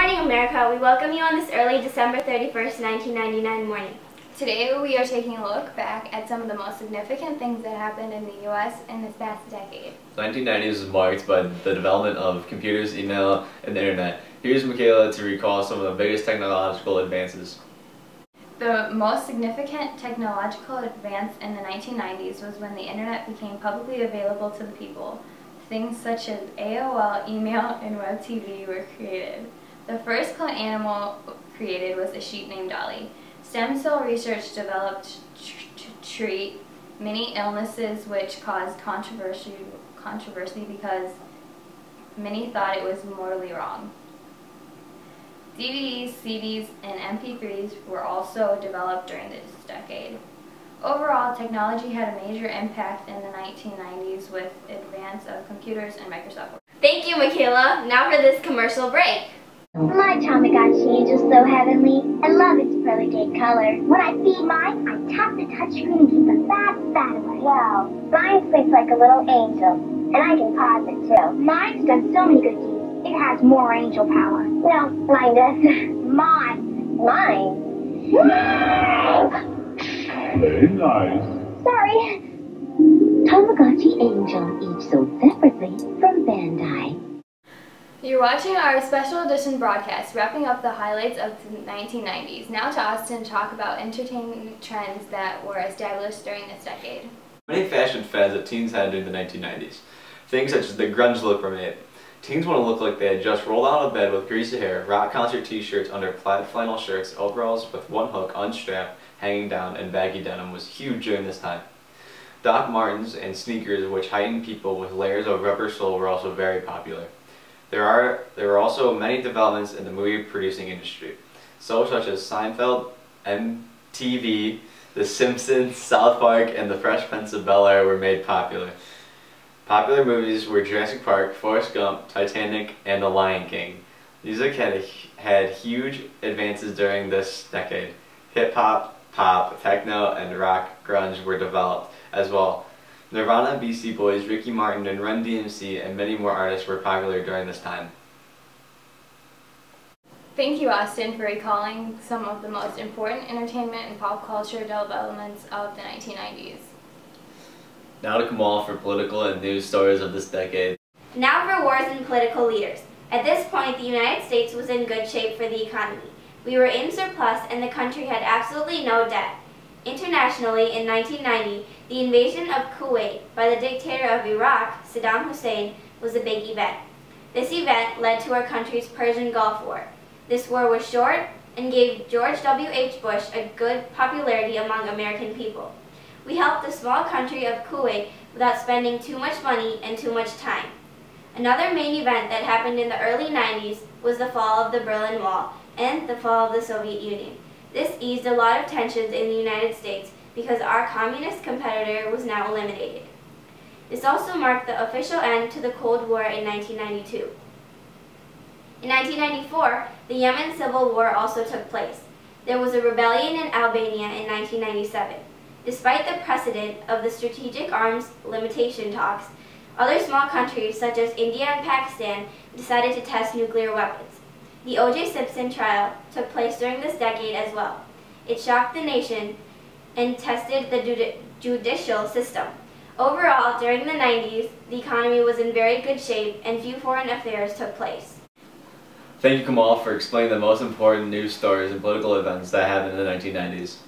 morning, America. We welcome you on this early December 31st, 1999 morning. Today we are taking a look back at some of the most significant things that happened in the U.S. in this past decade. The 1990s was marked by the development of computers, email, and the internet. Here's Michaela to recall some of the biggest technological advances. The most significant technological advance in the 1990s was when the internet became publicly available to the people. Things such as AOL, email, and web TV were created. The first cloned animal created was a sheep named Dolly. Stem cell research developed to treat many illnesses which caused controversy because many thought it was mortally wrong. DVDs, CDs, and MP3s were also developed during this decade. Overall, technology had a major impact in the 1990s with advance of computers and Microsoft Word. Thank you, Michaela. Now for this commercial break. My Tamagotchi angel's so heavenly. I love its pearly gray color. When I feed mine, I tap the touchscreen and keep the bad away. Wow. Mine sleeps like a little angel, and I can pause it too. Mine's done so many good deeds. It has more angel power. Well, mine does. Mine. Very nice. Sorry. Tamagotchi Angel, each sold separately from Bandai. You're watching our special edition broadcast, wrapping up the highlights of the 1990s. Now to Austin to talk about entertainment trends that were established during this decade. Many fashion fads that teens had during the 1990s. Things such as the grunge look were made. Teens want to look like they had just rolled out of bed with greasy hair, rock concert t-shirts under plaid flannel shirts, overalls with one hook unstrapped, hanging down, and baggy denim was huge during this time. Doc Martens and sneakers, which heightened people with layers of rubber sole, were also very popular. There were also many developments in the movie producing industry, such as Seinfeld, MTV, The Simpsons, South Park, and The Fresh Prince of Bel-Air were made popular. Popular movies were Jurassic Park, Forrest Gump, Titanic, and The Lion King. Music had huge advances during this decade. Hip-hop, pop, techno, and rock grunge were developed as well. Nirvana, Beastie Boys, Ricky Martin, and Run DMC, and many more artists were popular during this time. Thank you, Austin, for recalling some of the most important entertainment and pop culture developments of the 1990s. Now to Kamal for political and news stories of this decade. Now for wars and political leaders. At this point, the United States was in good shape for the economy. We were in surplus and the country had absolutely no debt. Internationally, in 1990, the invasion of Kuwait by the dictator of Iraq, Saddam Hussein, was a big event. This event led to our country's Persian Gulf War. This war was short and gave George W.H. Bush a good popularity among American people. We helped the small country of Kuwait without spending too much money and too much time. Another main event that happened in the early 90s was the fall of the Berlin Wall and the fall of the Soviet Union. This eased a lot of tensions in the United States because our communist competitor was now eliminated. This also marked the official end to the Cold War in 1992. In 1994, the Yemen Civil War also took place. There was a rebellion in Albania in 1997. Despite the precedent of the strategic arms limitation talks, other small countries such as India and Pakistan decided to test nuclear weapons. The O.J. Simpson trial took place during this decade as well. It shocked the nation and tested the judicial system. Overall, during the 90s, the economy was in very good shape and few foreign affairs took place. Thank you, Kamal, for explaining the most important news stories and political events that happened in the 1990s.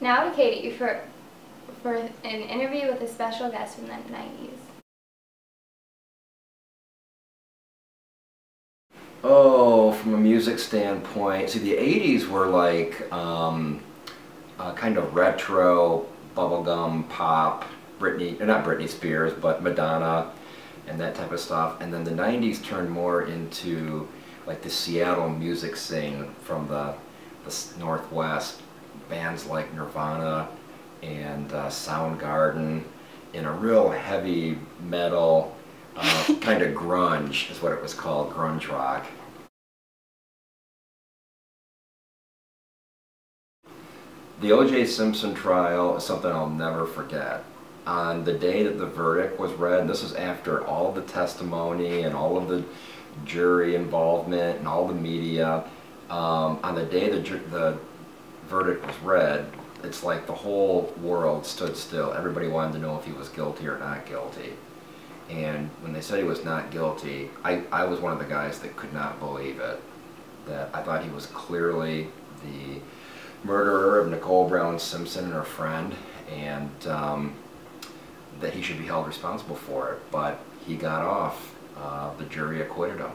Now to Katie for an interview with a special guest from the 90s. Oh, from a music standpoint, see, the 80s were like kind of retro, bubblegum, pop, not Britney Spears, but Madonna, and that type of stuff. And then the 90s turned more into like the Seattle music scene from the Northwest, bands like Nirvana and Soundgarden, in a real heavy metal, kind of grunge is what it was called, grunge rock. The O.J. Simpson trial is something I'll never forget. On the day that the verdict was read, and this was after all of the testimony and all of the jury involvement and all the media. On the day the verdict was read, it's like the whole world stood still. Everybody wanted to know if he was guilty or not guilty. And when they said he was not guilty, I was one of the guys that could not believe it. That I thought he was clearly the murderer of Nicole Brown Simpson and her friend, and that he should be held responsible for it. But he got off. The jury acquitted him.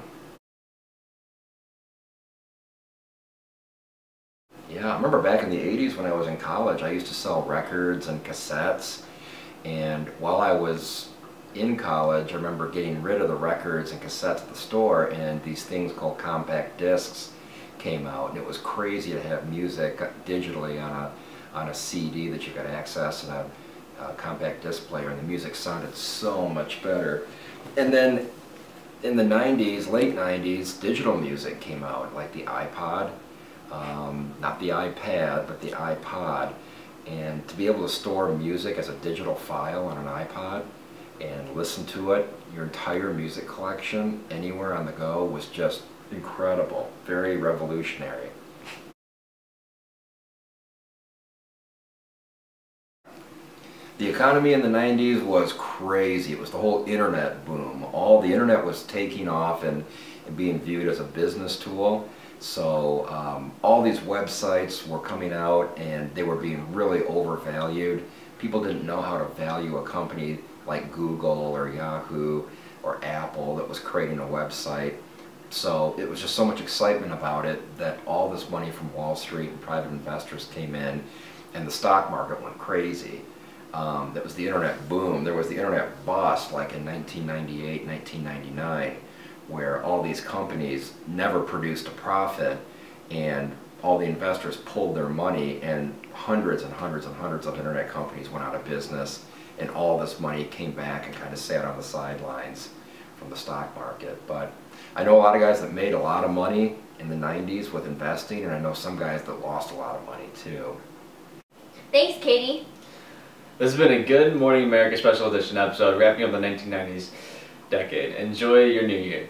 Yeah, I remember back in the 80s when I was in college, I used to sell records and cassettes, and while I was in college, I remember getting rid of the records and cassettes at the store, and these things called compact discs came out, and it was crazy to have music digitally on a CD that you could access in a compact disc player, and the music sounded so much better. And then in the 90s, late 90s, digital music came out, like the iPod. Not the iPad, but the iPod, and to be able to store music as a digital file on an iPod and listen to it, your entire music collection, anywhere on the go, was just incredible, very revolutionary. The economy in the 90s was crazy. It was the whole internet boom. The internet was taking off and being viewed as a business tool. So all these websites were coming out and they were being really overvalued. People didn't know how to value a company like Google or Yahoo or Apple that was creating a website. So it was just so much excitement about it that all this money from Wall Street and private investors came in, and the stock market went crazy. That was the internet boom. There was the internet bust like in 1998, 1999. Where all these companies never produced a profit, and all the investors pulled their money, and hundreds and hundreds and hundreds of internet companies went out of business, and all this money came back and kind of sat on the sidelines from the stock market. But I know a lot of guys that made a lot of money in the 90s with investing, and I know some guys that lost a lot of money too. Thanks, Katie. This has been a Good Morning America special edition episode wrapping up the 1990s decade. Enjoy your new year.